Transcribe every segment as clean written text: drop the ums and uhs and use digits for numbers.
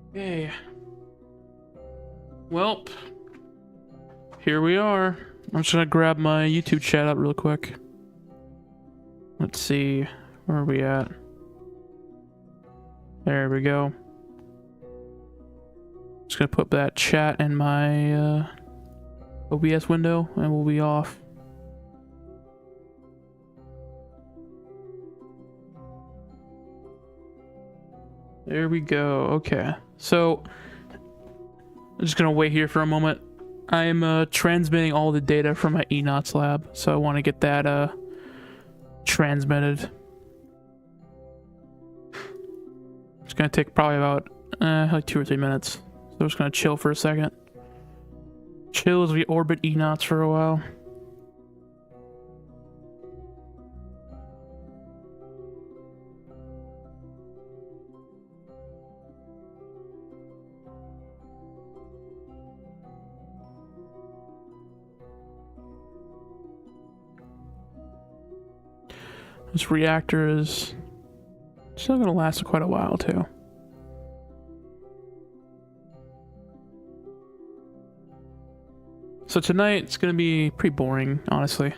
Okay. Welp. Here we are. I'm just gonna grab my YouTube chat up real quick. Let's see. Where are we at? There we go. Just gonna put that chat in my OBS window and we'll be off. There we go. Okay. So, I'm just gonna wait here for a moment. I'm transmitting all the data from my eNOTS lab, so I want to get that transmitted. It's gonna take probably about like 2 or 3 minutes. So I'm just gonna chill for a second. Chill as we orbit eNOTS for a while. This reactor is still gonna last quite a while too. So tonight it's gonna be pretty boring, honestly.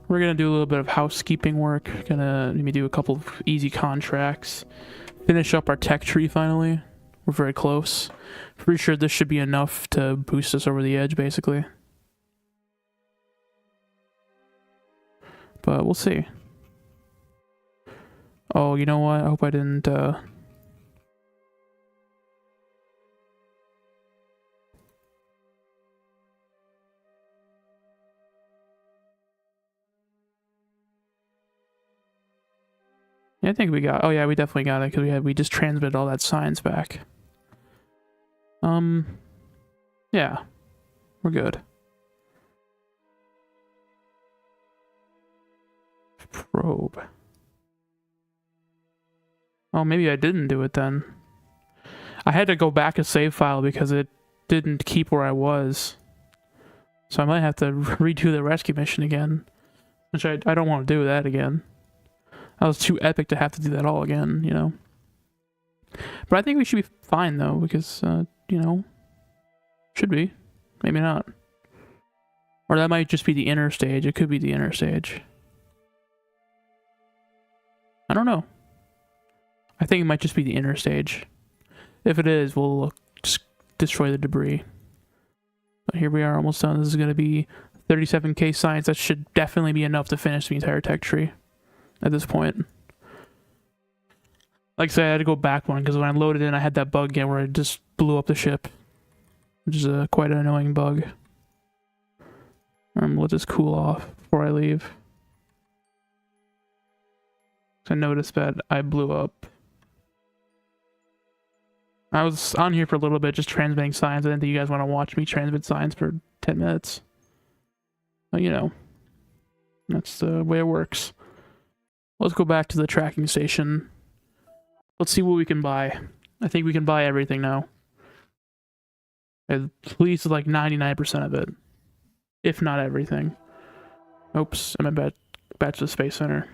We're gonna do a little bit of housekeeping work. Gonna maybe do a couple of easy contracts. Finish up our tech tree finally. We're very close. Pretty sure this should be enough to boost us over the edge, basically. But we'll see. Oh, you know what? I hope I didn't, Yeah, I think we got... Oh, yeah, we definitely got it, because we just transmitted all that science back. Yeah. We're good. Probe. Oh, maybe I didn't do it then. I had to go back a save file because it didn't keep where I was. So I might have to redo the rescue mission again. Which I don't want to do that again. That was too epic to have to do that all again, you know? But I think we should be fine, though, because, you know... Should be. Maybe not. Or that might just be the inner stage. It could be the inner stage. I don't know. I think it might just be the inner stage. If it is, we'll just destroy the debris. But here we are, almost done. This is going to be 37k science. That should definitely be enough to finish the entire tech tree at this point. Like I said, I had to go back one because when I loaded in, I had that bug again where it just blew up the ship. Which is quite an annoying bug. Let this cool off before I leave. I noticed that I blew up. I was on here for a little bit just transmitting science. I didn't think you guys want to watch me transmit science for 10 minutes. But you know, that's the way it works. Let's go back to the tracking station. Let's see what we can buy. I think we can buy everything now. At least like 99% of it. If not everything. Oops, I meant back to the Space Center.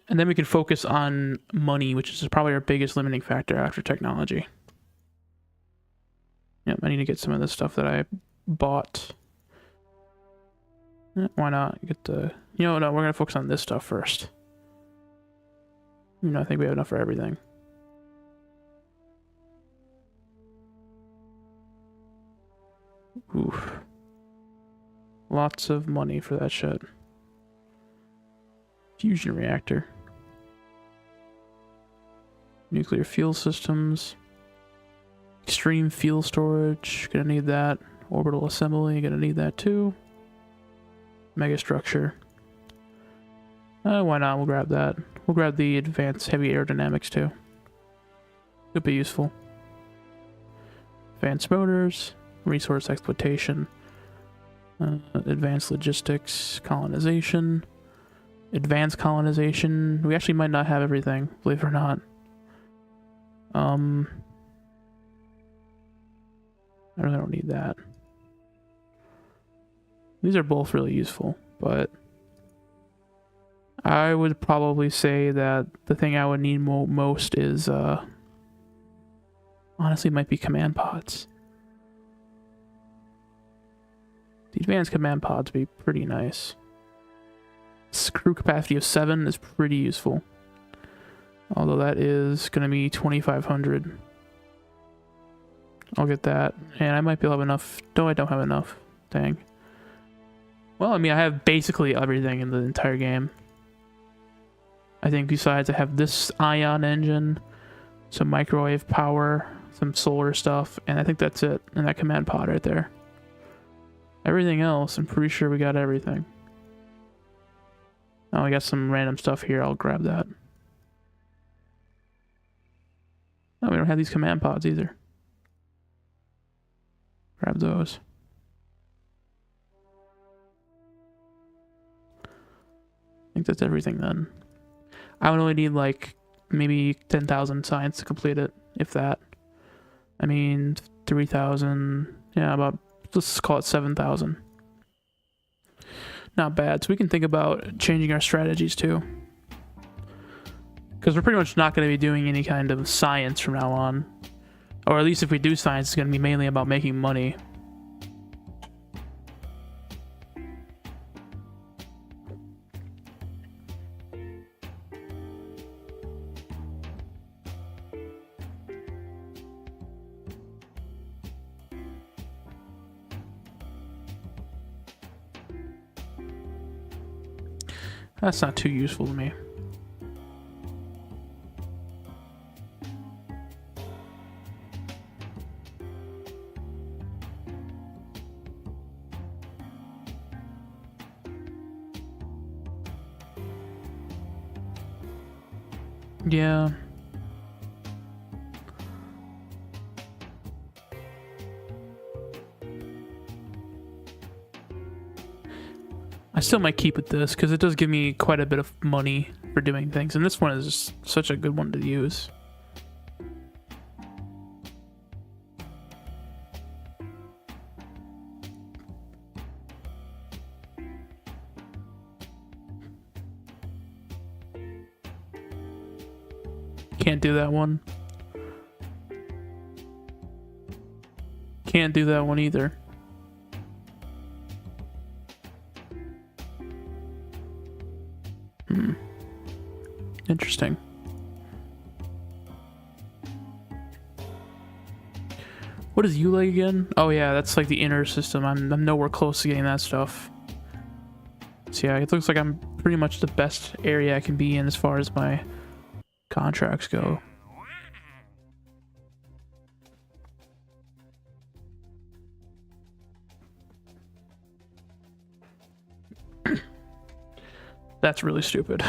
And then we can focus on money, which is probably our biggest limiting factor after technology. Yep, I need to get some of this stuff that I bought. Why not? Get the... You know, no, we're going to focus on this stuff first. You know, I think we have enough for everything. Oof. Lots of money for that shit. Fusion reactor. Nuclear fuel systems. Extreme fuel storage. Gonna need that. Orbital assembly. Gonna need that too. Megastructure. Why not? We'll grab that. We'll grab the advanced heavy aerodynamics too. Could be useful. Advanced motors. Resource exploitation. Advanced logistics. Colonization. Advanced colonization. We actually might not have everything, believe it or not. I really don't need that. These are both really useful, but I would probably say that the thing I would need most is, honestly, might be command pods. The advanced command pods would be pretty nice. Screw capacity of 7 is pretty useful. Although that is going to be 2,500. I'll get that. And I might be able to have enough. No, I don't have enough. Dang. Well, I mean, I have basically everything in the entire game. I think besides I have this ion engine, some microwave power, some solar stuff, and I think that's it. And that command pod right there. Everything else, I'm pretty sure we got everything. Oh, we got some random stuff here. I'll grab that. No, we don't have these command pods either. Grab those. I think that's everything then. I would only need like maybe 10,000 science to complete it, if that. I mean, 3,000. Yeah, about, let's call it 7,000. Not bad. So we can think about changing our strategies too. Because we're pretty much not going to be doing any kind of science from now on. Or at least if we do science, it's going to be mainly about making money. That's not too useful to me. Yeah. I still might keep with this because it does give me quite a bit of money for doing things, and this one is just such a good one to use. Can't do that one. Can't do that one either. Interesting. What is ULEG again? Oh yeah, that's like the inner system. I'm nowhere close to getting that stuff. So yeah, it looks like I'm pretty much the best area I can be in as far as my contracts go. That's really stupid.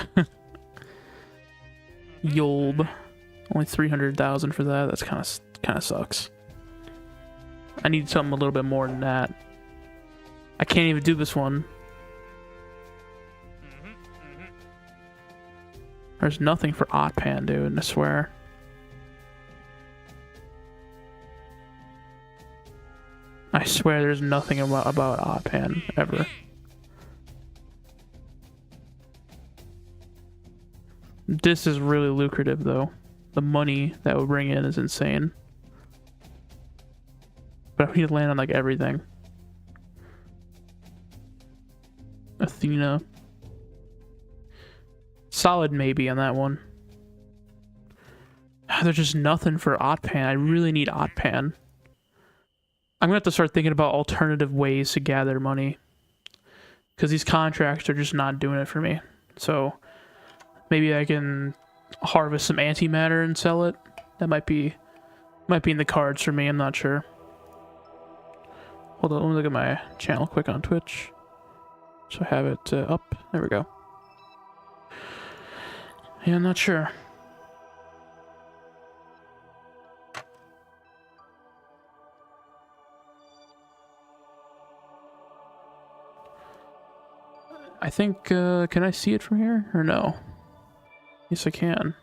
Yolb. Only 300,000 for that. That's kind of sucks. I need something a little bit more than that. I can't even do this one. There's nothing for Otpan, dude, I swear. I swear there's nothing about Otpan ever. This is really lucrative, though. The money that would bring in is insane. But I need to land on, like, everything. Athena. Solid maybe on that one. There's just nothing for Otpan. I really need Otpan. I'm gonna have to start thinking about alternative ways to gather money. Because these contracts are just not doing it for me. So... maybe I can harvest some antimatter and sell it. That might be in the cards for me. I'm not sure. Hold on, let me look at my channel quick on Twitch. So I have it up. There we go. Yeah, I'm not sure. I think, can I see it from here or no? Yes, I can.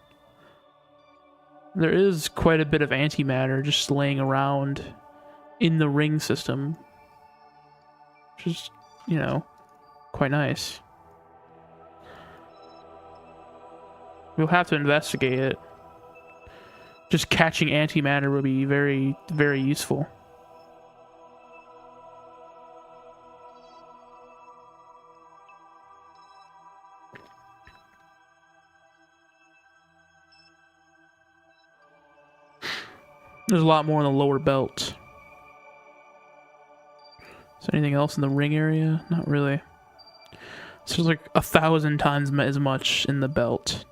There is quite a bit of antimatter just laying around in the ring system. Which is, you know, quite nice. We'll have to investigate it. Just catching antimatter would be very, very useful. There's a lot more in the lower belt. Is there anything else in the ring area? Not really. So there's like 1,000 times as much in the belt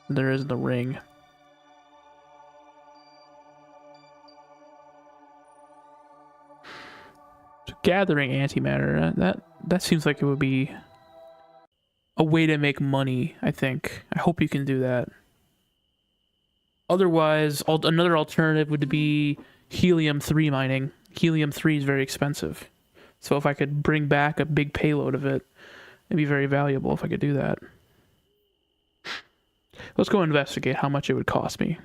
than there is in the ring. So gathering antimatter, that seems like it would be a way to make money, I think. I hope you can do that. Otherwise, another alternative would be helium-3 mining. Helium-3 is very expensive. So if I could bring back a big payload of it, it'd be very valuable if I could do that. Let's go investigate how much it would cost me.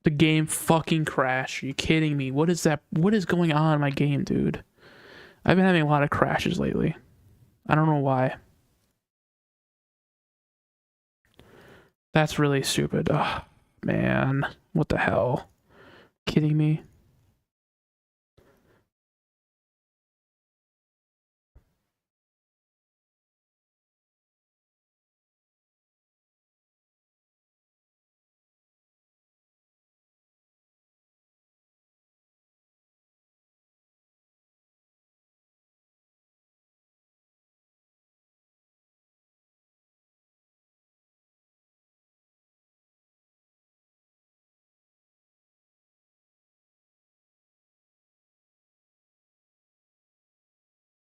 The game fucking crashed. Are you kidding me? What is that? What is going on in my game, dude? I've been having a lot of crashes lately. I don't know why. That's really stupid. Oh, man. What the hell? Kidding me?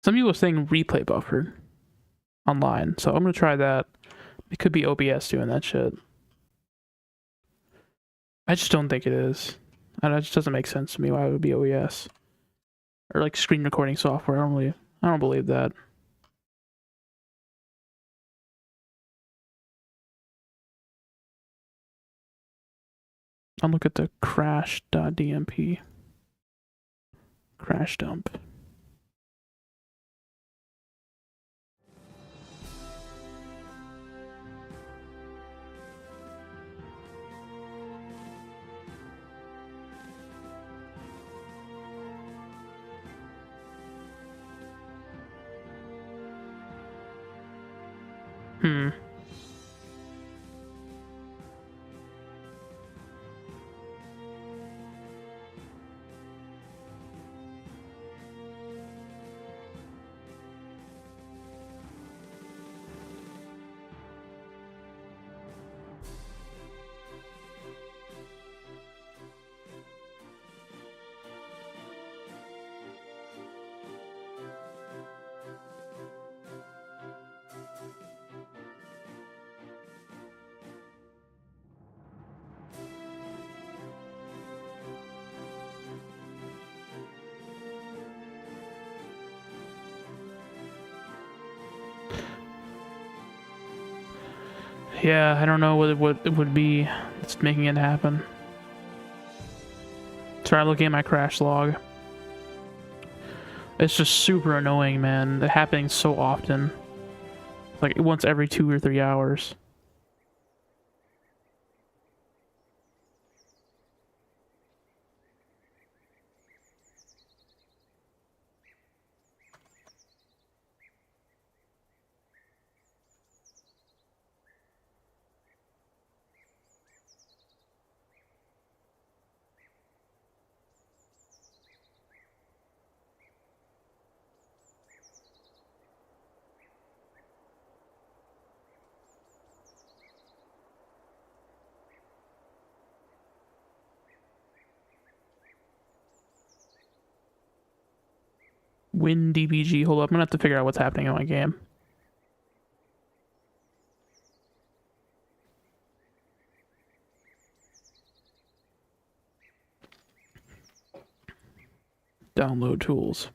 Some people are saying replay buffer online, so I'm gonna try that. It could be OBS doing that shit. I just don't think it is. It just doesn't make sense to me why it would be OBS. Or like screen recording software. I don't believe that. I'll look at the crash.dmp. Crash dump. Yeah, I don't know what it would be that's making it happen. Try looking at my crash log. It's just super annoying, man. It happening so often. Like once every 2 or 3 hours. Win DBG. Hold up, I'm gonna have to figure out what's happening in my game. Download tools.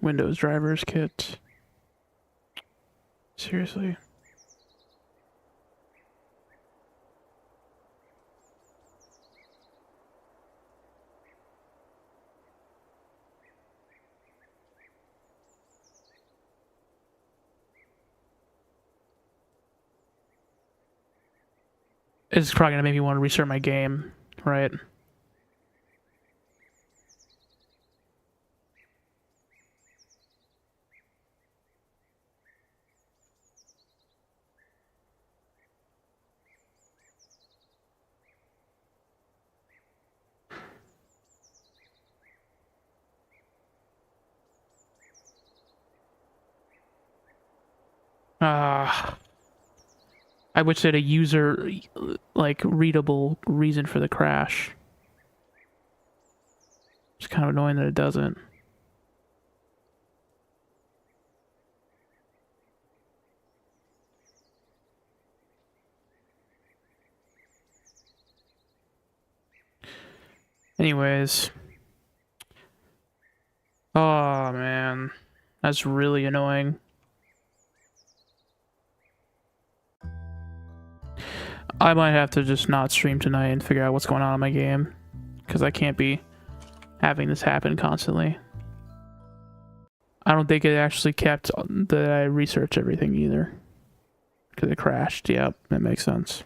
Windows drivers kit. Seriously? It's probably gonna make me want to restart my game, right? Ah. I wish they had a user, like, readable reason for the crash. It's kind of annoying that it doesn't. Anyways. Oh, man. That's really annoying. I might have to just not stream tonight and figure out what's going on in my game. Because I can't be having this happen constantly. I don't think it actually kept that I researched everything either. Because it crashed. Yep, that makes sense.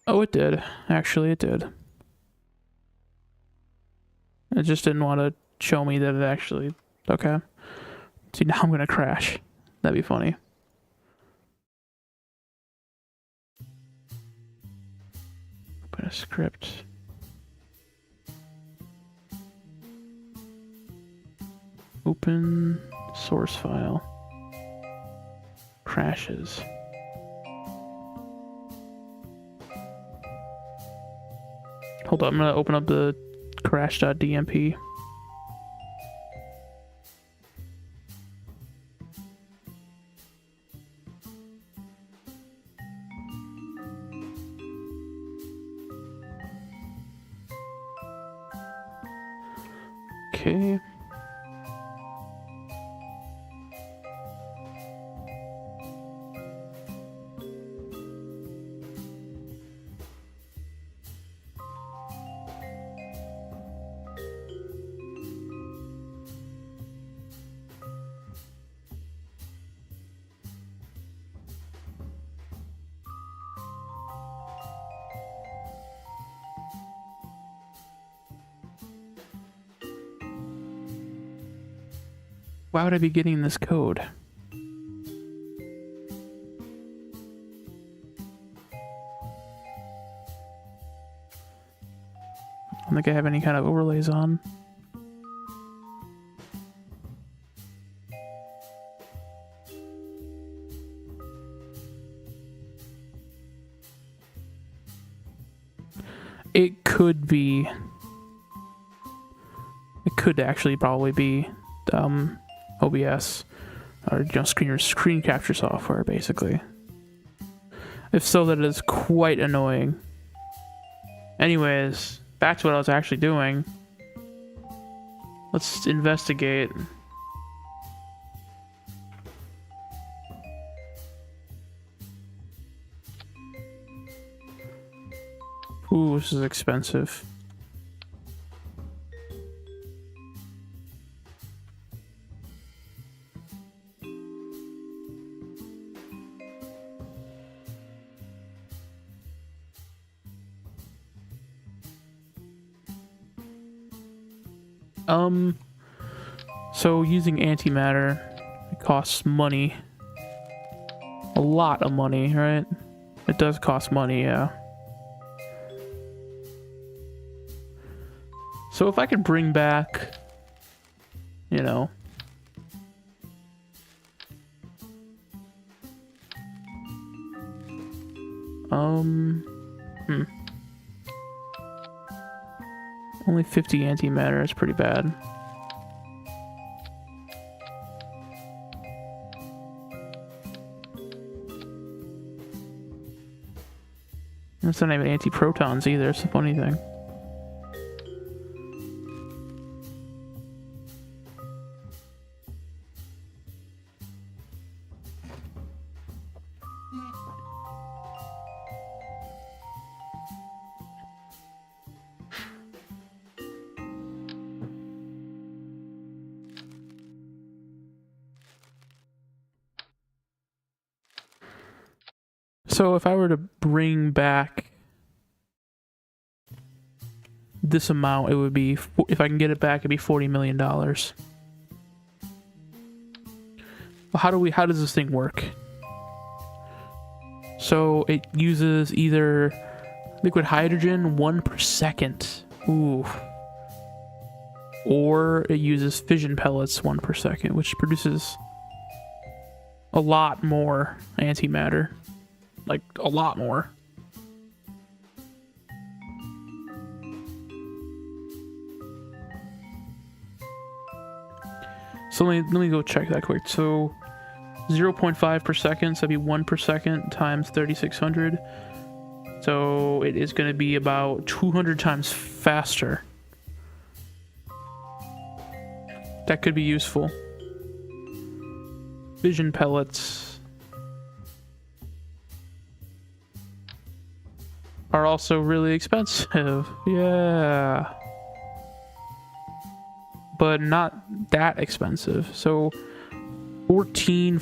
Oh, it did. Actually, it did. It just didn't want to show me that it actually... Okay. See, now I'm gonna crash. That'd be funny. Open a script. Open source file. Crashes. Hold on, I'm gonna open up the crash.dmp. Okay. Why would I be getting this code? I don't think I have any kind of overlays on. It could be... It could actually probably be OBS or screen capture software, basically. If so, that is quite annoying. Anyways, back to what I was actually doing. Let's investigate. Ooh, this is expensive. So using antimatter, it costs money. A lot of money, right? It does cost money, yeah. So if I could bring back, you know, only 50 antimatter is pretty bad. It's not even anti-protons either, it's a funny thing. So if I were to bring back this amount, it would be, if I can get it back, it'd be $40 million. Well, how does this thing work? So it uses either liquid hydrogen 1 per second. Ooh. Or it uses fission pellets 1 per second, which produces a lot more antimatter. Like, a lot more. So let me go check that quick. So 0.5 per second, so that'd be 1 per second times 3600. So it is going to be about 200 times faster. That could be useful. Fission pellets are also really expensive. Yeah. But not that expensive. So 14.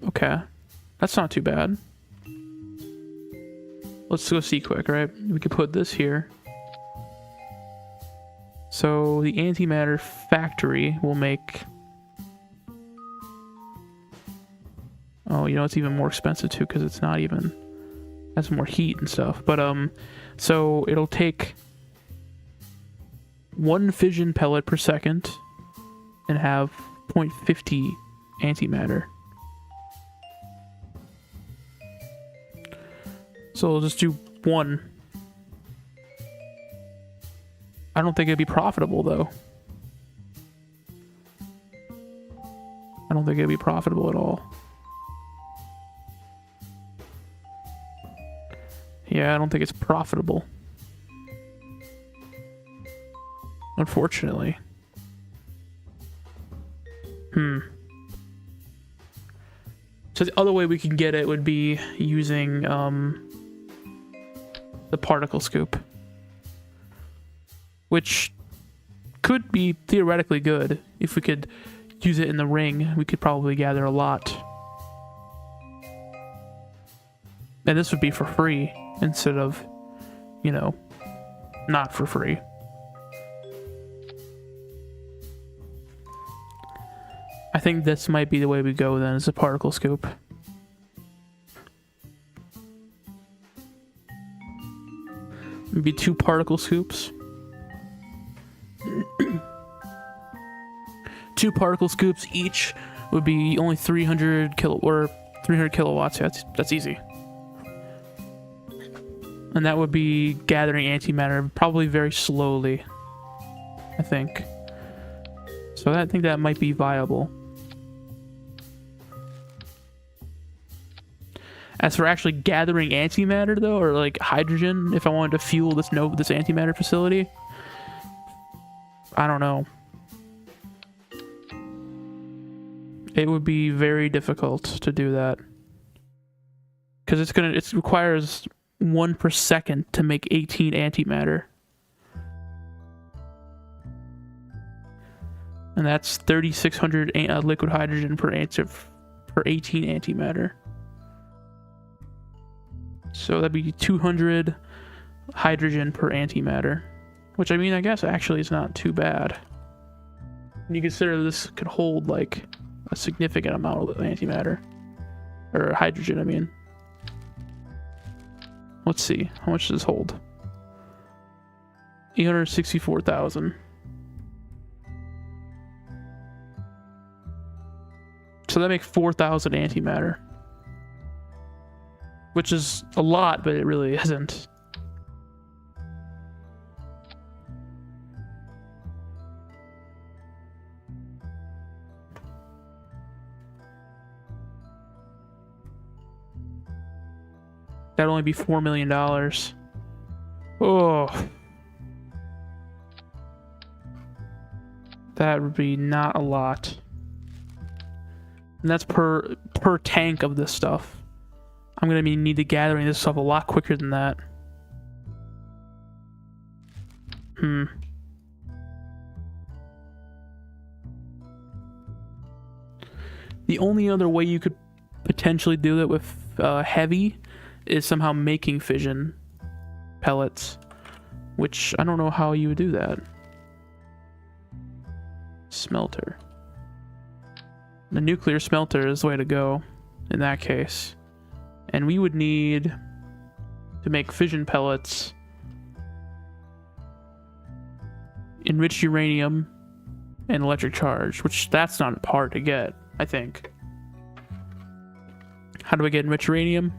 Okay. That's not too bad. Let's go see quick, right? We could put this here. So the antimatter factory will make... Oh, you know, it's even more expensive too because it's not even... Has more heat and stuff. But, so it'll take 1 fission pellet per second and have 0.50 antimatter. So we'll just do 1. I don't think it'd be profitable though. I don't think it'd be profitable at all. Yeah, I don't think it's profitable. Unfortunately. So the other way we can get it would be using the particle scoop, which could be theoretically good. If we could use it in the ring, we could probably gather a lot. And this would be for free instead of, you know, not for free. I think this might be the way we go then, is a particle scoop. Maybe 2 particle scoops. 2 particle scoops each would be only 300 kilowatts. Yeah, that's easy. And that would be gathering antimatter, probably very slowly, I think. So I think that might be viable. As for actually gathering antimatter, though, or like hydrogen, if I wanted to fuel this antimatter facility, I don't know. It would be very difficult to do that because it requires 1 per second to make 18 antimatter, and that's 3600 liquid hydrogen per 18 antimatter. So that'd be 200 hydrogen per antimatter, which I mean, I guess actually is not too bad. And you consider this could hold like a significant amount of antimatter, or hydrogen, I mean. Let's see, how much does this hold? 864,000. So that makes 4,000 antimatter. Which is a lot, but it really isn't. That'd only be $4 million. Oh. That would be not a lot. And that's per tank of this stuff. I'm gonna need to gathering this stuff a lot quicker than that. The only other way you could potentially do it with heavy is somehow making fission pellets, which I don't know how you would do that. Smelter. The nuclear smelter is the way to go in that case. And we would need to make fission pellets, enriched uranium, and electric charge, which that's not hard to get, I think. How do I get enriched uranium?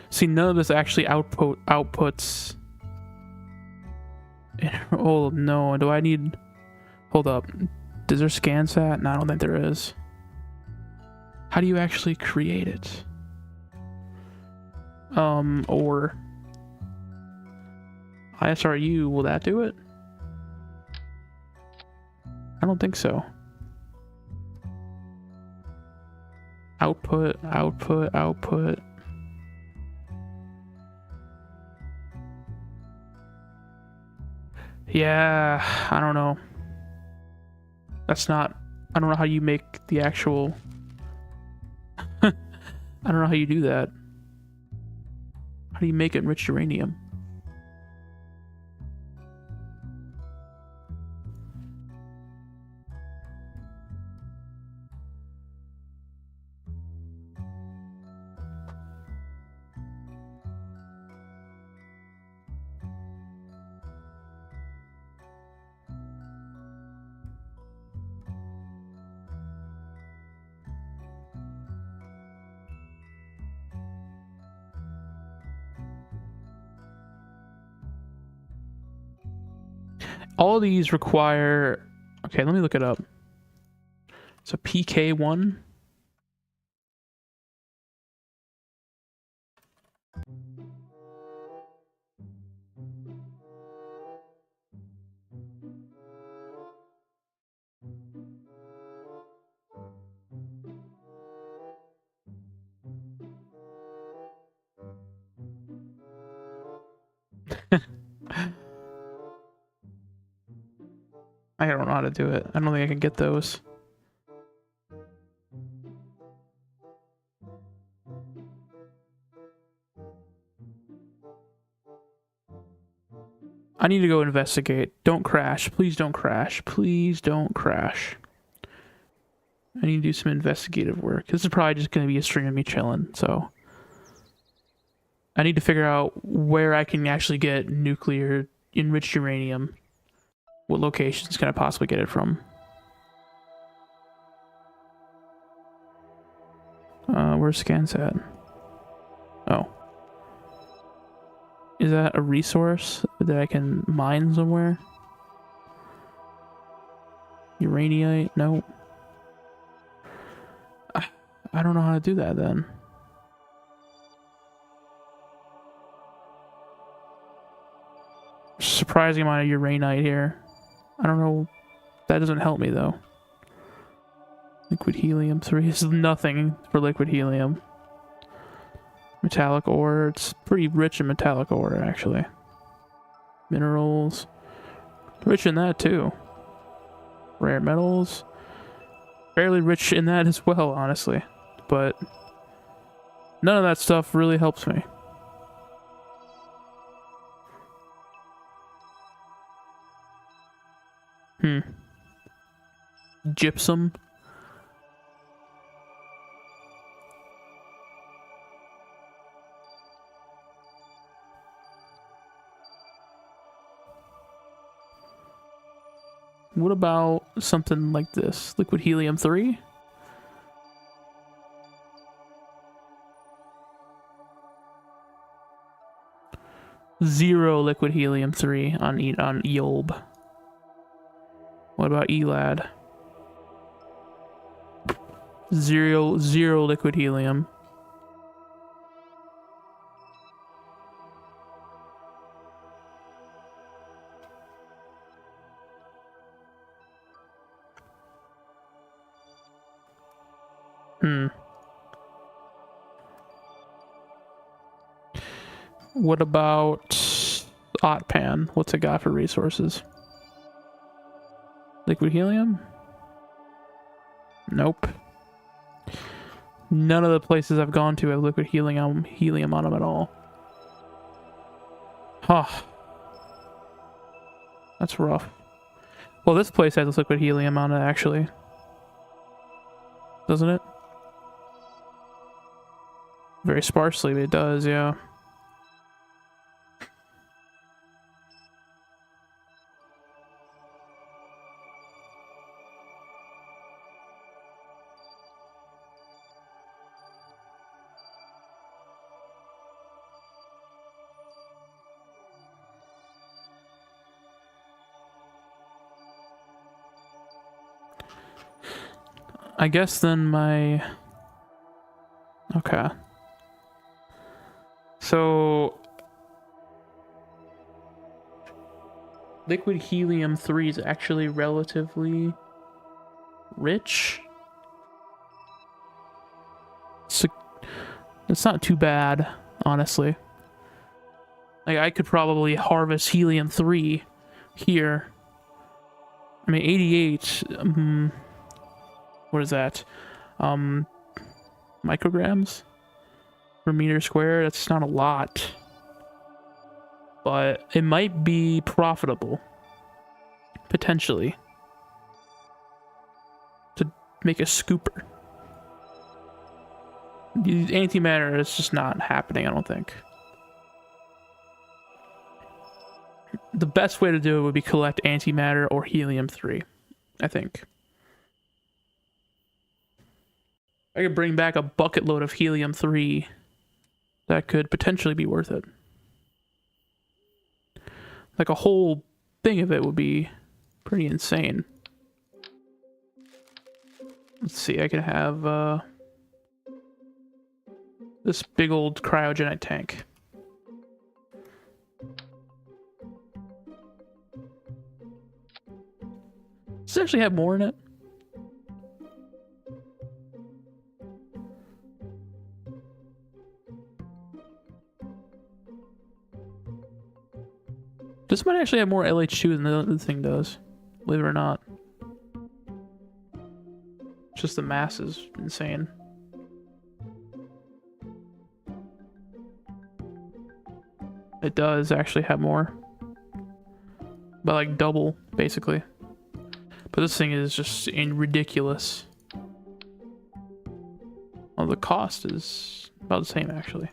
See, none of this actually outputs. Oh no, do I need... Hold up. Is there ScanSat? No, I don't think there is. How do you actually create it? Or... ISRU, will that do it? I don't think so. Output. Yeah, I don't know. That's not... I don't know how you make the actual... I don't know how you do that. How do you make enriched uranium? All these require... Okay, let me look it up. So PK1. I don't know how to do it. I don't think I can get those. I need to go investigate. Don't crash. Please don't crash. Please don't crash. I need to do some investigative work. This is probably just going to be a stream of me chilling, so... I need to figure out where I can actually get nuclear enriched uranium. What locations can I possibly get it from? Where's ScanSat? Oh. Is that a resource that I can mine somewhere? Uraniate? No. I don't know how to do that then. Surprising amount of uraninite here. I don't know. That doesn't help me though. Liquid helium 3 is nothing for liquid helium. Metallic ore. It's pretty rich in metallic ore actually. Minerals. Rich in that too. Rare metals. Fairly rich in that as well, honestly. But none of that stuff really helps me. Gypsum. What about something like this? Liquid helium 3? Zero liquid helium 3 on Yolb. What about ELAD? Zero liquid helium. Hmm. What about Otpan? What's it got for resources? Liquid helium? Nope. None of the places I've gone to have liquid helium on them at all. Huh. That's rough. Well, this place has liquid helium on it, actually. Doesn't it? Very sparsely, but it does, yeah. I guess then my... Okay. So... Liquid helium-3 is actually relatively rich. So it's not too bad, honestly. Like, I could probably harvest helium-3 here. I mean, 88... what is that? Micrograms per meter square? That's not a lot. But it might be profitable. Potentially. To make a scooper. Antimatter is just not happening, I don't think. The best way to do it would be collect antimatter or helium-3, I think. I could bring back a bucket load of helium-3. That could potentially be worth it. Like a whole thing of it would be pretty insane. Let's see, I could have this big old cryogenic tank. Does it actually have more in it? This might actually have more LH2 than the other thing does, believe it or not. Just the mass is insane. It does actually have more. But like double, basically. But this thing is just ridiculous. Well, the cost is about the same, actually.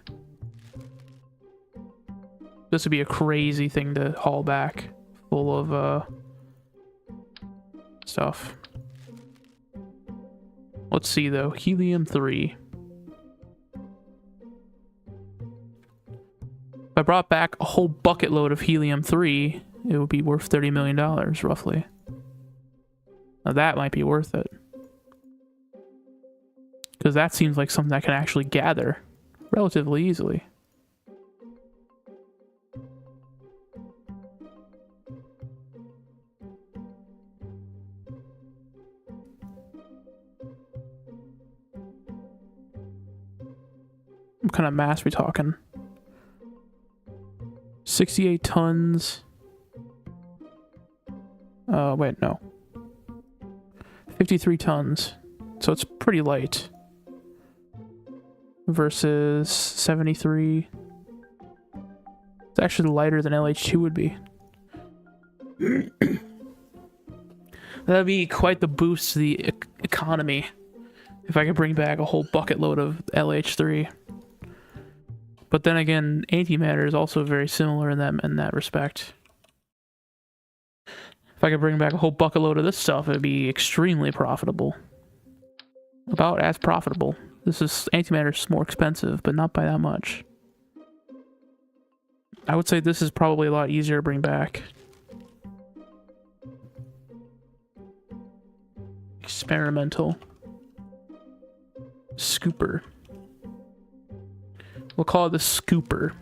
This would be a crazy thing to haul back, full of stuff. Let's see though, helium-3. If I brought back a whole bucket load of helium-3, it would be worth $30 million, roughly. Now that might be worth it. Because that seems like something I can actually gather relatively easily. What kind of mass we talking? 68 tons. Wait, no. 53 tons. So it's pretty light. Versus 73. It's actually lighter than LH2 would be. That'd be quite the boost to the economy if I could bring back a whole bucket load of LH3. But then again, antimatter is also very similar in that respect. If I could bring back a whole bucket load of this stuff, it'd be extremely profitable. About as profitable. This is antimatter is more expensive, but not by that much. I would say this is probably a lot easier to bring back. Experimental. Scooper. We'll call it the scooper.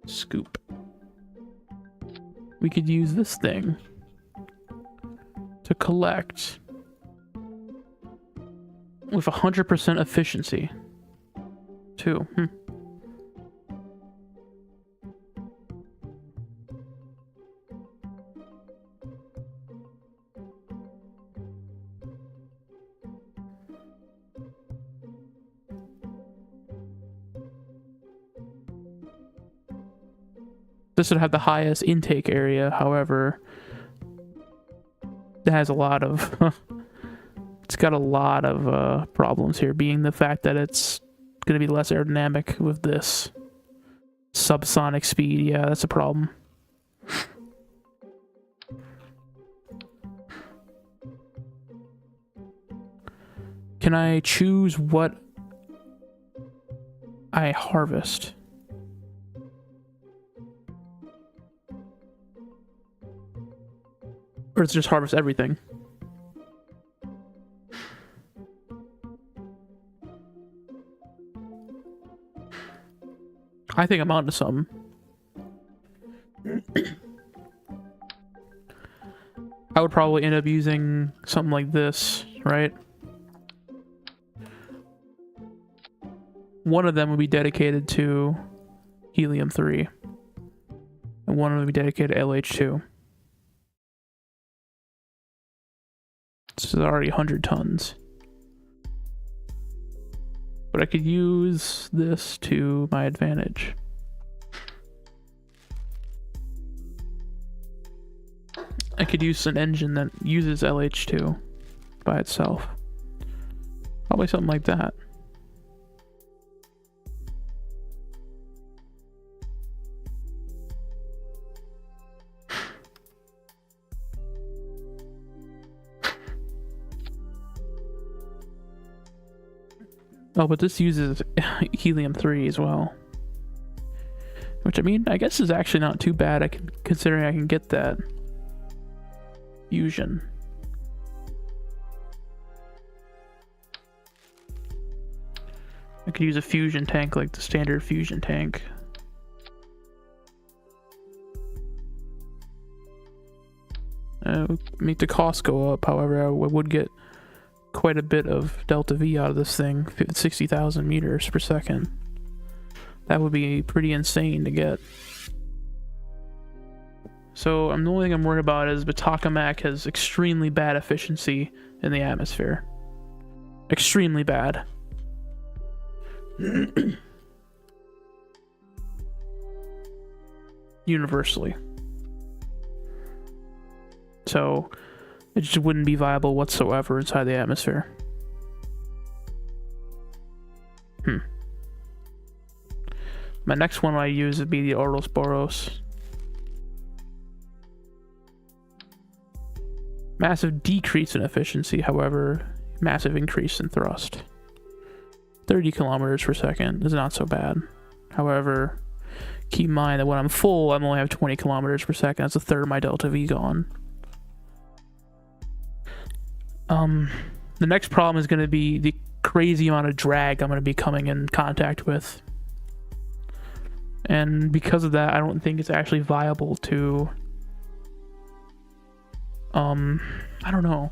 Scoop. We could use this thing to collect with 100% efficiency too. This would have the highest intake area, however, it has a lot of it's got a lot of problems here, being the fact that it's going to be less aerodynamic with this subsonic speed. Yeah, that's a problem. Can I choose what I harvest? Or does it just harvest everything? I think I'm onto something. I would probably end up using something like this, right? One of them would be dedicated to helium-3, and one would be dedicated to LH2. This is already 100 tons. But I could use this to my advantage. I could use an engine that uses LH2 by itself. Probably something like that. Oh, but this uses helium-3 as well. Which, I mean, I guess is actually not too bad, considering I can get that fusion. I could use a fusion tank like the standard fusion tank. Make the cost go up, however, I would get quite a bit of delta V out of this thing, 60,000 meters per second. That would be pretty insane to get. So the only thing I'm worried about is Batakamak has extremely bad efficiency in the atmosphere. Extremely bad. Universally. So it just wouldn't be viable whatsoever inside the atmosphere. My next one I use would be the Ouroboros. Massive decrease in efficiency, however, massive increase in thrust. 30 kilometers per second is not so bad. However, keep in mind that when I'm full, I only have 20 kilometers per second. That's a third of my delta V gone. The next problem is going to be the crazy amount of drag I'm going to be coming in contact with. And because of that, I don't think it's actually viable to... I don't know.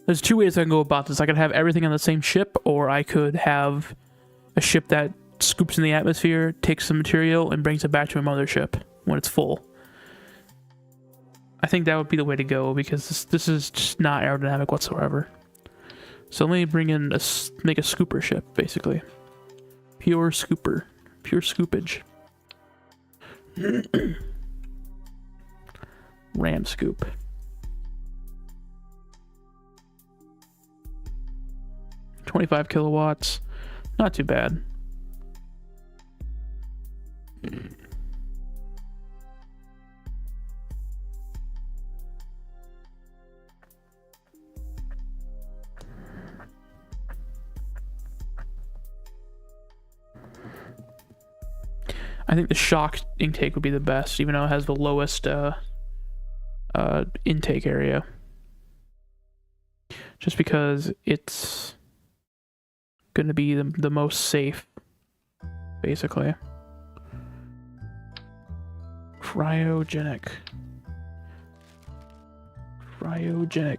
There's two ways I can go about this. I could have everything on the same ship, or I could have a ship that scoops in the atmosphere, takes some material, and brings it back to a mothership when it's full. I think that would be the way to go, because this is just not aerodynamic whatsoever. So let me bring in make a scooper ship, basically. Pure scooper. Pure scoopage. Ram scoop. $25 kilowatts. Not too bad. I think the shock intake would be the best, even though it has the lowest intake area. Just because it's going to be the most safe, basically. Cryogenic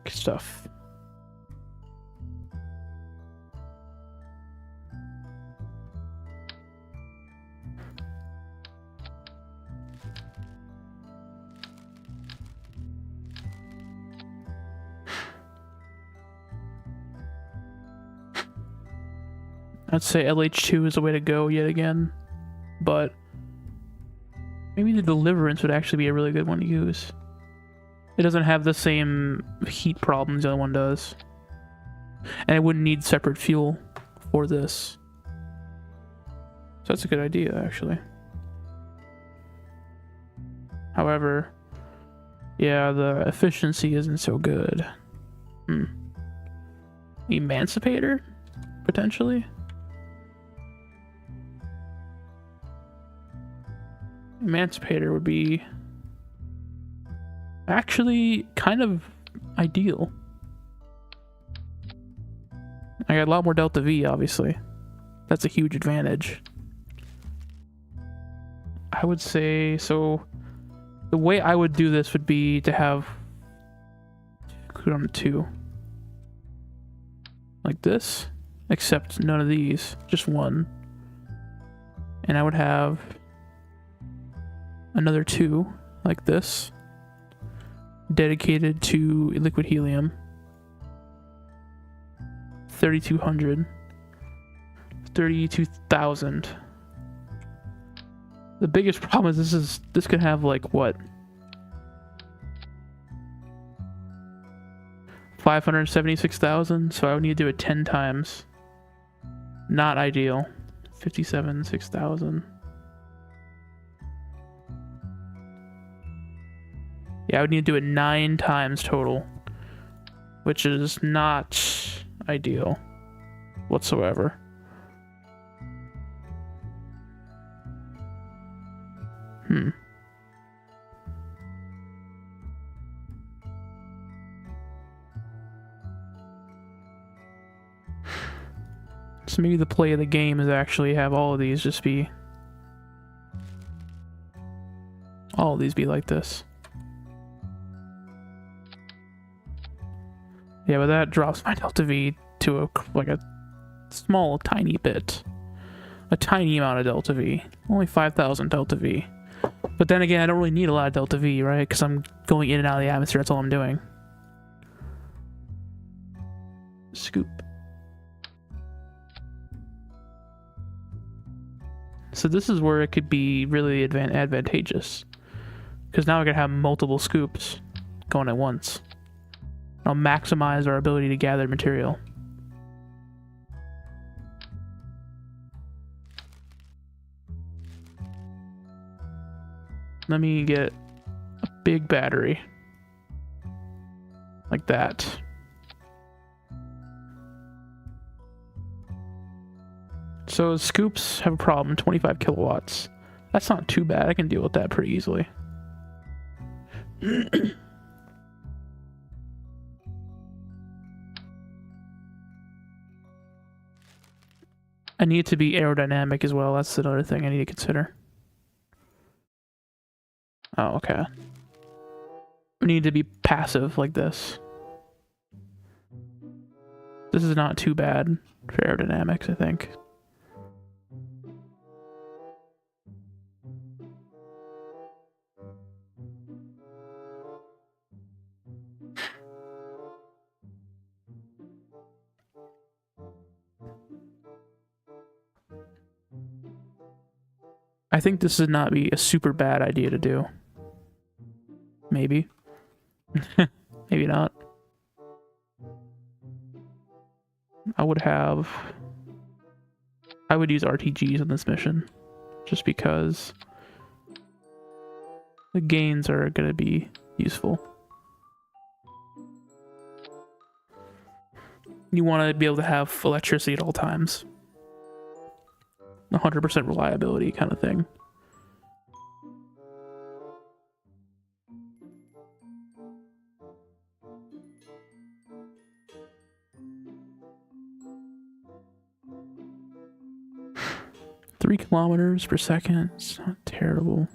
stuff. I'd say LH2 is the way to go yet again, but maybe the Deliverance would actually be a really good one to use. It doesn't have the same heat problems the other one does, and it wouldn't need separate fuel for this. So that's a good idea, actually. However, yeah, the efficiency isn't so good. Emancipator? Potentially? Emancipator would be actually kind of ideal. I got a lot more Delta V, obviously. That's a huge advantage. I would say, so the way I would do this would be to have Kuram 2. Like this, except none of these, just one. And I would have another 2 like this, dedicated to liquid helium. 3200, 32,000. The biggest problem is this could have like what, 576,000, so I would need to do it 10 times. Not ideal. 57, 6,000. Yeah, I would need to do it 9 times total, which is not ideal whatsoever. So maybe the play of the game is actually have all of these just be... all of these be like this. Yeah, but that drops my Delta V to a small, tiny bit. A tiny amount of Delta V. Only 5,000 Delta V. But then again, I don't really need a lot of Delta V, right? Because I'm going in and out of the atmosphere, that's all I'm doing. Scoop. So this is where it could be really advantageous. Because now I could have multiple scoops going at once. I'll maximize our ability to gather material. Let me get a big battery. Like that. So scoops have a problem, 25 kilowatts. That's not too bad, I can deal with that pretty easily. I need it to be aerodynamic as well, that's another thing I need to consider. Oh, okay. I need to be passive like this. This is not too bad for aerodynamics, I think. I think this would not be a super bad idea to do. Maybe. Maybe not. I would use RTGs on this mission. Just because the gains are going to be useful. You want to be able to have electricity at all times. 100% reliability kind of thing. 3 kilometers per second. It's not terrible.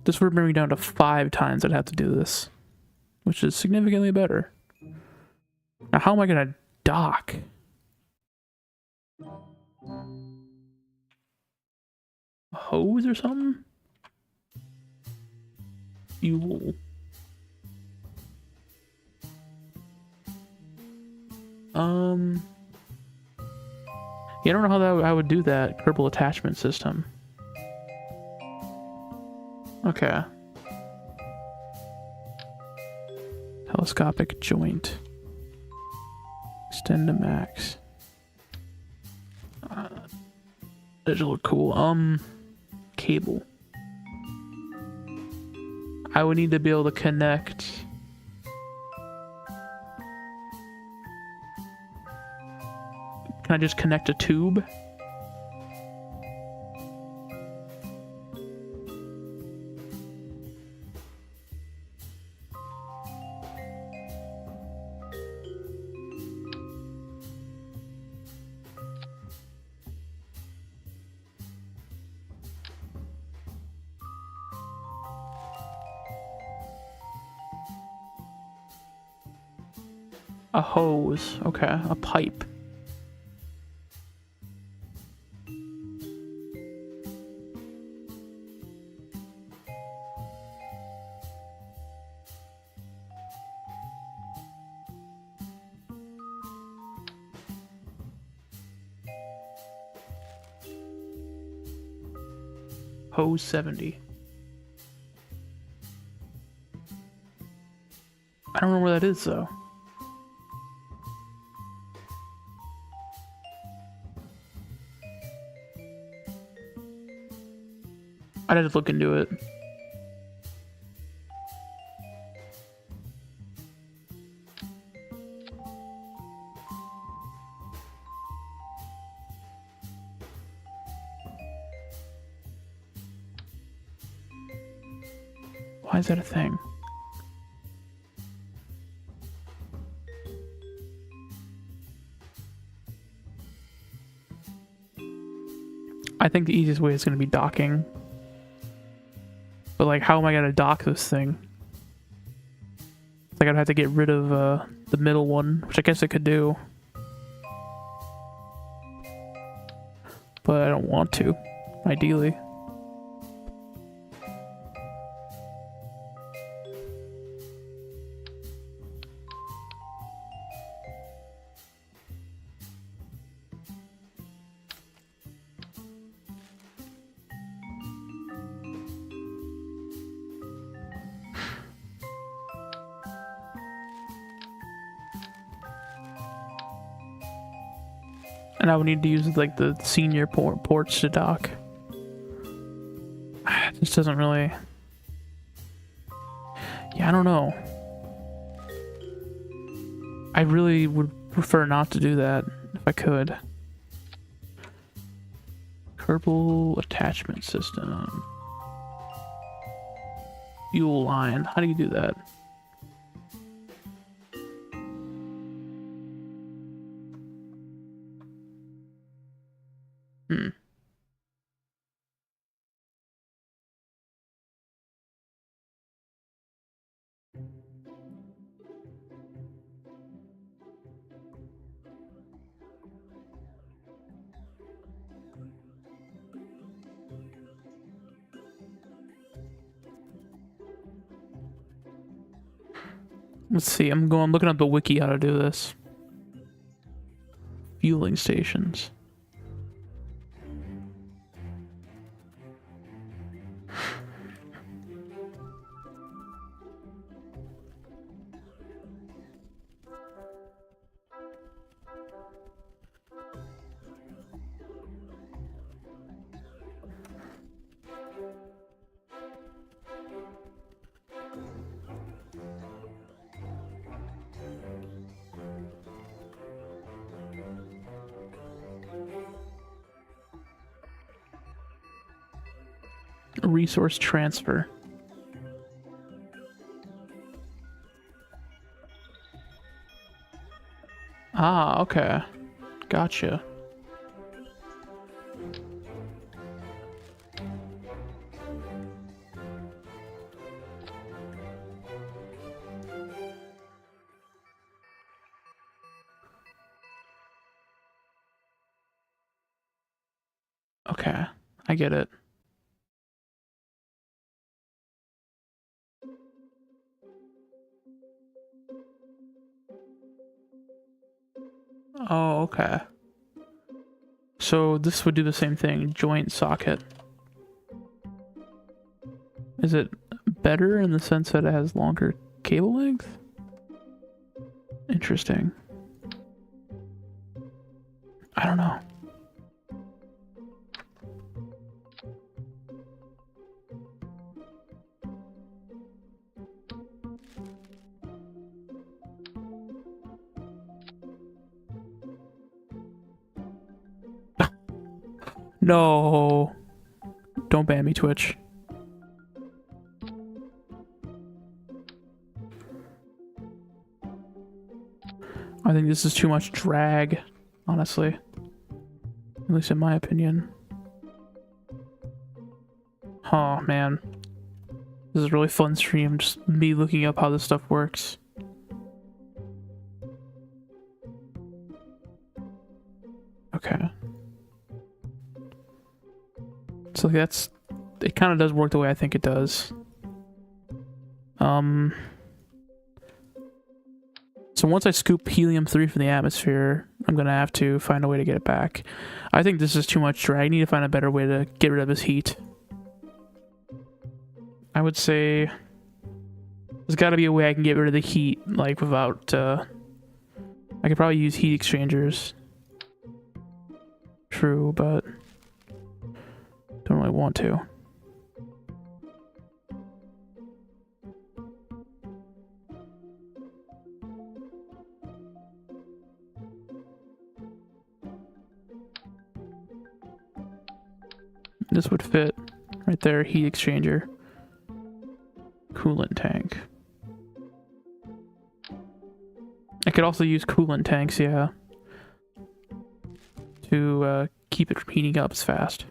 This would bring me down to 5 times I'd have to do this, which is significantly better. Now, how am I gonna dock? A hose or something? Fuel. Yeah, I don't know how I would do that. Kerbal attachment system. Okay. Telescopic joint. Extend to max. That look cool. Cable. I would need to be able to connect. Can I just connect a tube? A hose. Okay, a pipe. Hose 70. I don't know where that is though. I'd have to look into it. Why is that a thing? I think the easiest way is going to be docking. But like, how am I gonna dock this thing? Like, I'd have to get rid of the middle one, which I guess I could do. But I don't want to, ideally. And I would need to use like the senior ports to dock. This doesn't really... Yeah, I don't know. I really would prefer not to do that if I could. Kerbal attachment system. Fuel line. How do you do that? Let's see, I'm looking up the wiki how to do this. Fueling stations. Resource transfer. Ah, okay. Gotcha. Okay, I get it. Oh, okay. So this would do the same thing, joint socket. Is it better in the sense that it has longer cable length? Interesting. I don't know. No. Don't ban me, Twitch. I think this is too much drag, honestly. At least in my opinion. Oh, man. This is a really fun stream, just me looking up how this stuff works. Okay. So that's... It kind of does work the way I think it does. So once I scoop helium-3 from the atmosphere, I'm gonna have to find a way to get it back. I think this is too much drag. I need to find a better way to get rid of this heat. I would say there's got to be a way I can get rid of the heat, like without. I could probably use heat exchangers. True, but don't really want to. This would fit right there, heat exchanger. Coolant tank. I could also use coolant tanks, yeah, to keep it from heating up as fast.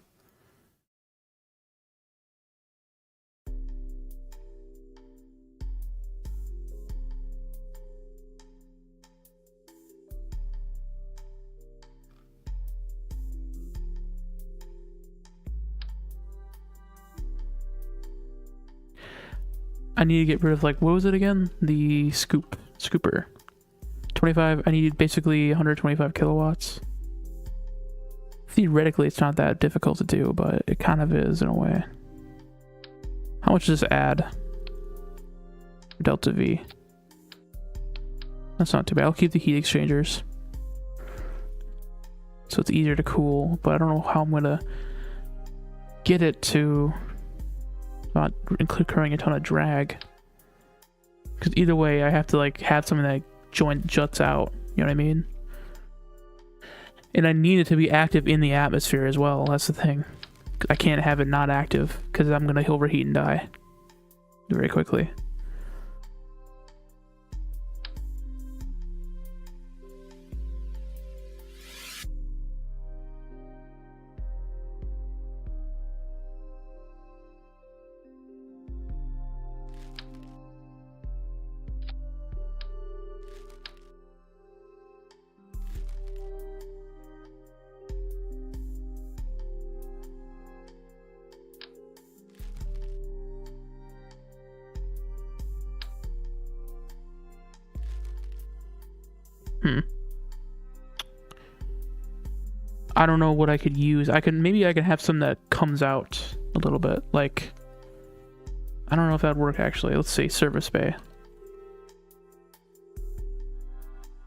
I need to get rid of, like, what was it again? The scooper. 25, I need basically 125 kilowatts. Theoretically, it's not that difficult to do, but it kind of is in a way. How much does this add? Delta V. That's not too bad. I'll keep the heat exchangers. So it's easier to cool, but I don't know how I'm gonna get it to not incurring a ton of drag. Because either way, I have to like have something that juts out. You know what I mean? And I need it to be active in the atmosphere as well. That's the thing. I can't have it not active because I'm gonna overheat and die very quickly. I don't know what I could use. Maybe I can have some that comes out a little bit. Like, I don't know if that'd work actually. Let's see, service bay.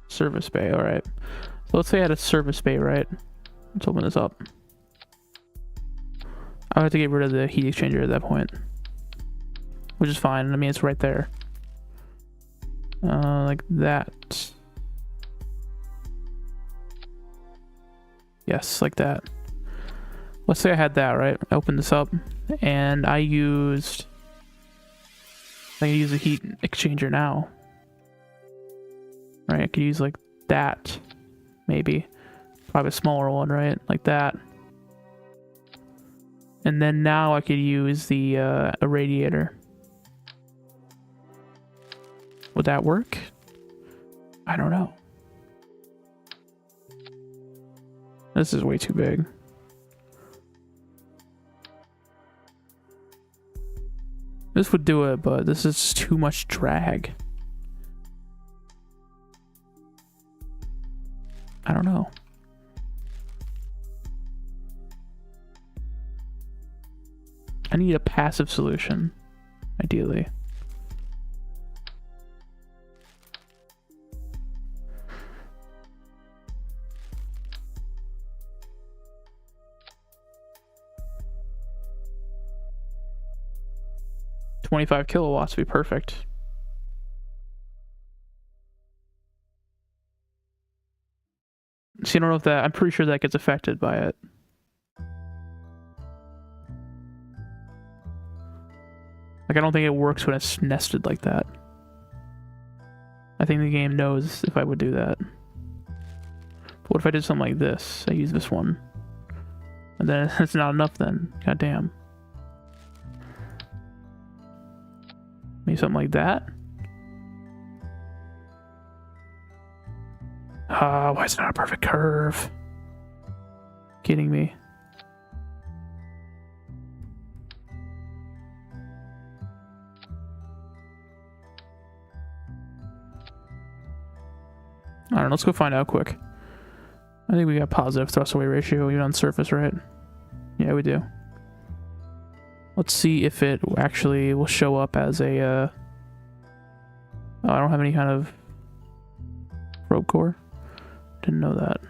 Service bay, alright. So let's say I had a service bay, right? Let's open this up. I have to get rid of the heat exchanger at that point. Which is fine. I mean, it's right there. Like that. Yes, like that. Let's say I had that, right? I opened this up and I can use a heat exchanger now. Right, I could use like that, maybe. Probably a smaller one, right? Like that. And then now I could use the a radiator. Would that work? I don't know. This is way too big. This would do it, but this is too much drag. I don't know. I need a passive solution, ideally. $25 kilowatts would be perfect. See, I don't know if that... I'm pretty sure that gets affected by it. Like, I don't think it works when it's nested like that. I think the game knows if I would do that. But what if I did something like this? I use this one. And then it's not enough then. God damn. Maybe something like that? Why is it not a perfect curve? Kidding me. I don't know, let's go find out quick. I think we got positive thrust away ratio even on surface, right? Yeah, we do. Let's see if it actually will show up as a, oh, I don't have any kind of probe core. Didn't know that.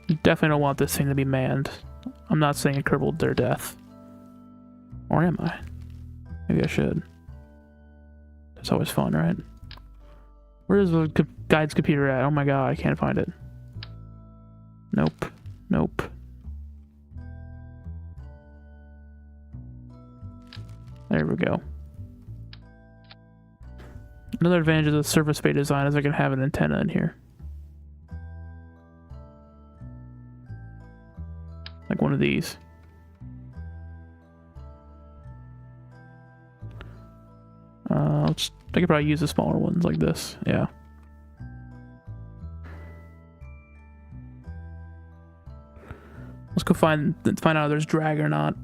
You definitely don't want this thing to be manned. I'm not saying it crippled their death. Or am I? Maybe I should. That's always fun, right? Where is the guide's computer at? Oh my god, I can't find it. Nope. Nope. There we go. Another advantage of the surface bay design is I can have an antenna in here. Like one of these. I could probably use the smaller ones like this. Yeah. Let's go find out if there's drag or not.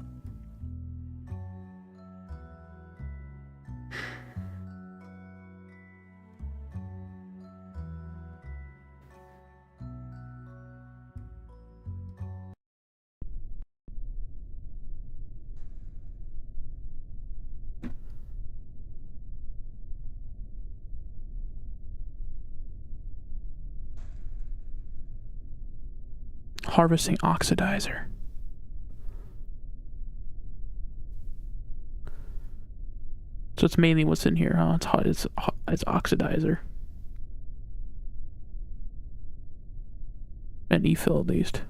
Harvesting oxidizer. So it's mainly what's in here, huh? It's oxidizer. And E-fill at least.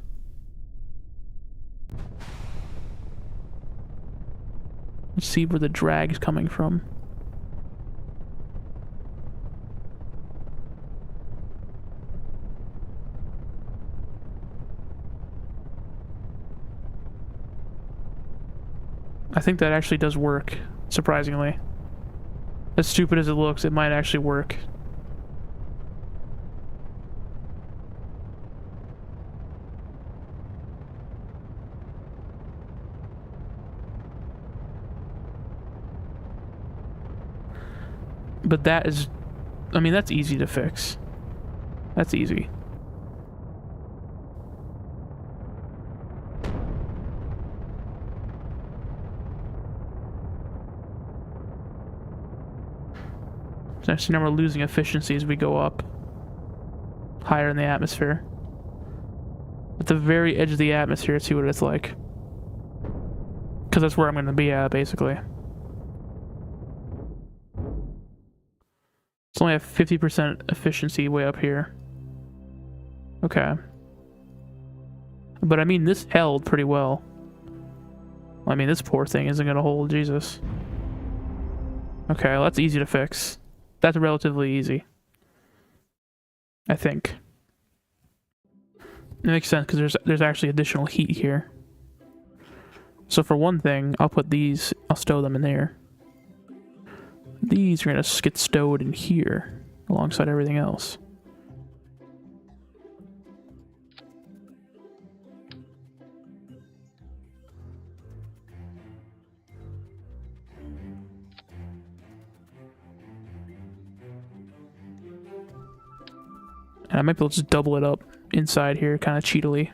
Let's see where the drag's coming from. I think that actually does work, surprisingly. As stupid as it looks, it might actually work. But that is... I mean, that's easy to fix. That's easy. So now we're losing efficiency as we go up higher in the atmosphere. At the very edge of the atmosphere, see what it's like. Because that's where I'm going to be at, basically. It's only at 50% efficiency way up here. Okay. But I mean, this held pretty well. I mean, this poor thing isn't going to hold, Jesus. Okay, well, that's easy to fix. That's relatively easy. I think. It makes sense because there's actually additional heat here. So for one thing, I'll put these, I'll stow them in there. These are gonna get stowed in here alongside everything else. And I might be able to just double it up inside here, kind of cheatily.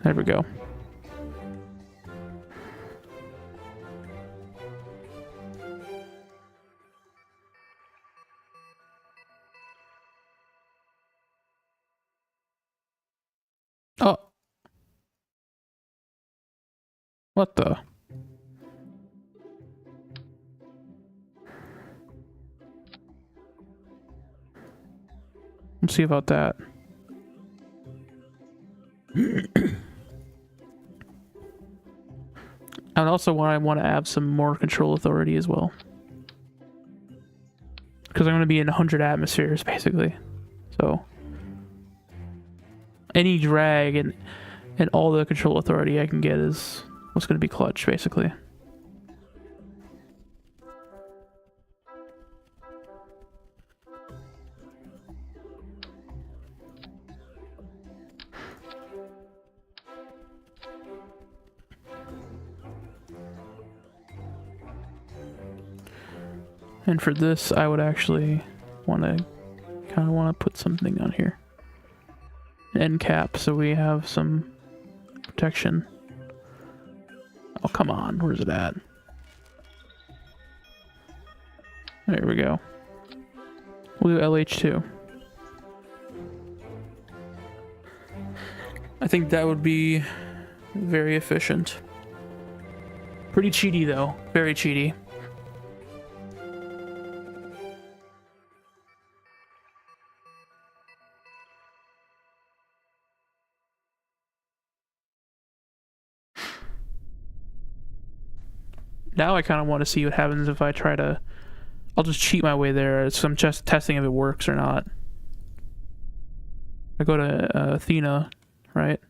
There we go. Oh. What the? Let's see about that. And also I want to add some more control authority as well. Because I'm going to be in 100 atmospheres, basically. So any drag and all the control authority I can get is what's going to be clutch, basically. And for this, I would actually kind of want to put something on here. An end cap, so we have some protection. Oh, come on. Where's it at? There we go. We'll do LH2. I think that would be very efficient. Pretty cheaty, though. Very cheaty. Now I kind of want to see what happens if I try to... I'll just cheat my way there, so I'm just testing if it works or not. I go to Athena, right?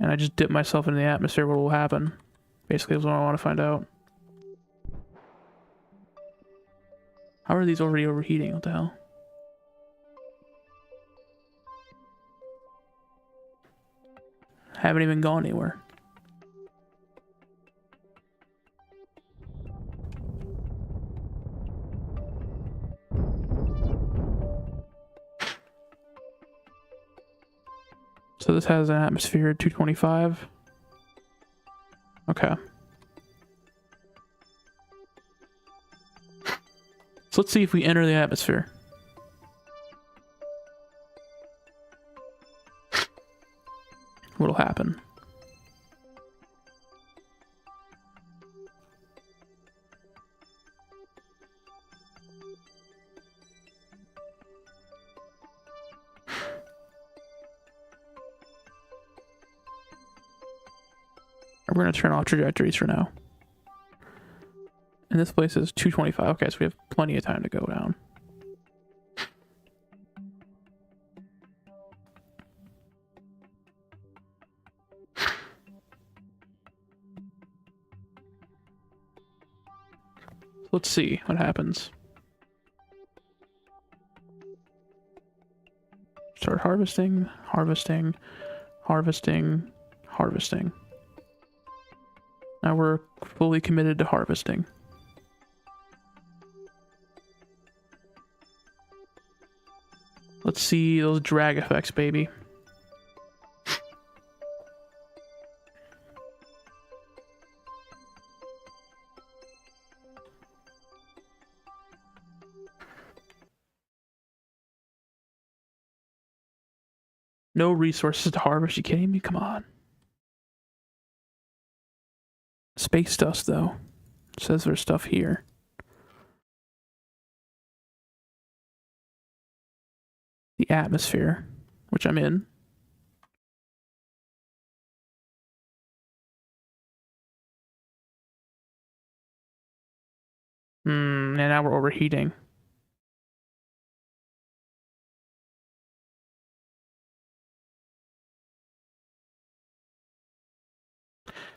And I just dip myself into the atmosphere, what will happen? Basically is what I want to find out. How are these already overheating? What the hell? Haven't even gone anywhere. So this has an atmosphere 225. Okay. So let's see if we enter the atmosphere. What'll happen? We're going to turn off trajectories for now. And this place is 225. Okay, so we have plenty of time to go down. Let's see what happens. Start harvesting, harvesting, harvesting, harvesting. Now we're fully committed to harvesting. Let's see those drag effects, baby. No resources to harvest. You kidding me? Come on. Space dust, though. It says there's stuff here. The atmosphere, which I'm in. And now we're overheating.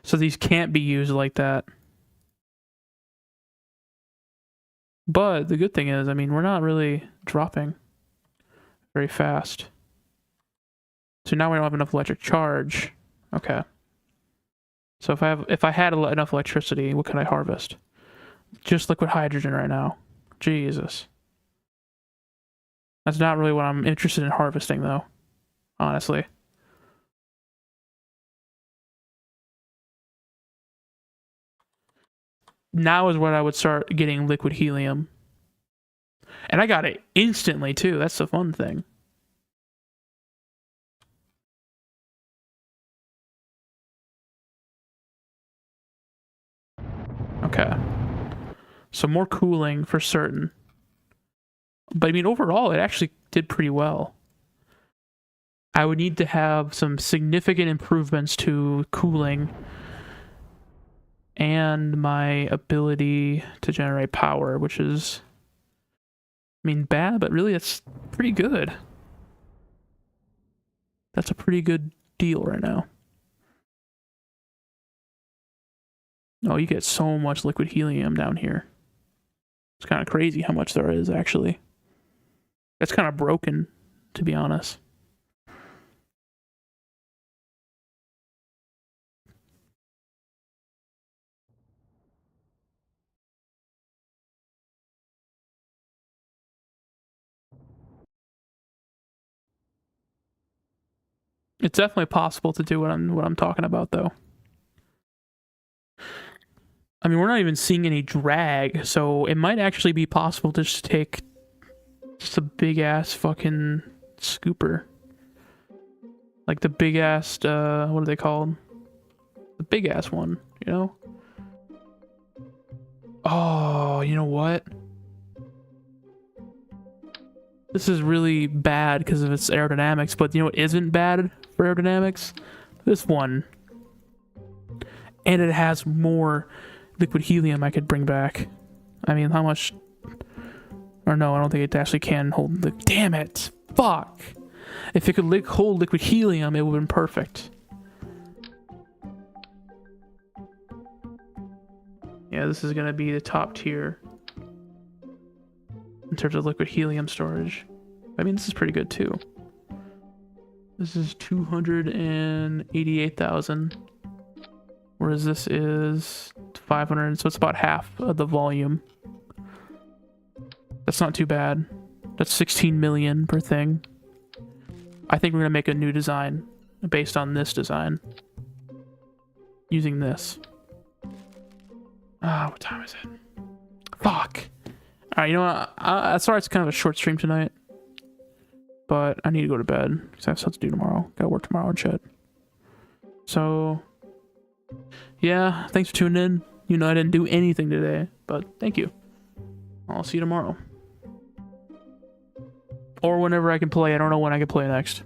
So these can't be used like that. But the good thing is, I mean, we're not really dropping very fast. So now we don't have enough electric charge. Okay. So if I had enough electricity, what can I harvest? Just liquid hydrogen right now. Jesus. That's not really what I'm interested in harvesting, though. Honestly. Now is when I would start getting liquid helium. And I got it instantly, too. That's the fun thing. Okay. So more cooling for certain. But I mean, overall, it actually did pretty well. I would need to have some significant improvements to cooling and my ability to generate power, which is, I mean, bad, but really it's pretty good. That's a pretty good deal right now. Oh, you get so much liquid helium down here. It's kind of crazy how much there is, actually. It's kind of broken, to be honest. It's definitely possible to do what I'm talking about, though. I mean, we're not even seeing any drag, so it might actually be possible to just take just a big ass fucking scooper. Like the big ass, what are they called? The big ass one, you know? Oh, you know what? This is really bad because of its aerodynamics, but you know what isn't bad for aerodynamics? This one. And it has more liquid helium I could bring back. I mean, how much? Or no, I don't think it actually can hold the. Damn it! Fuck! If it could hold liquid helium, it would have been perfect. Yeah, this is gonna be the top tier in terms of liquid helium storage. I mean, this is pretty good too. This is 288,000. Whereas this is 500, so it's about half of the volume. That's not too bad. That's 16 million per thing. I think we're gonna make a new design based on this design. Using this. Ah, what time is it? Fuck. Alright, you know what? Sorry it's kind of a short stream tonight. But I need to go to bed because I have stuff to do tomorrow. Gotta work tomorrow and shit. So, yeah, thanks for tuning in. You know I didn't do anything today, but thank you. I'll see you tomorrow. Or whenever I can play. I don't know when I can play next.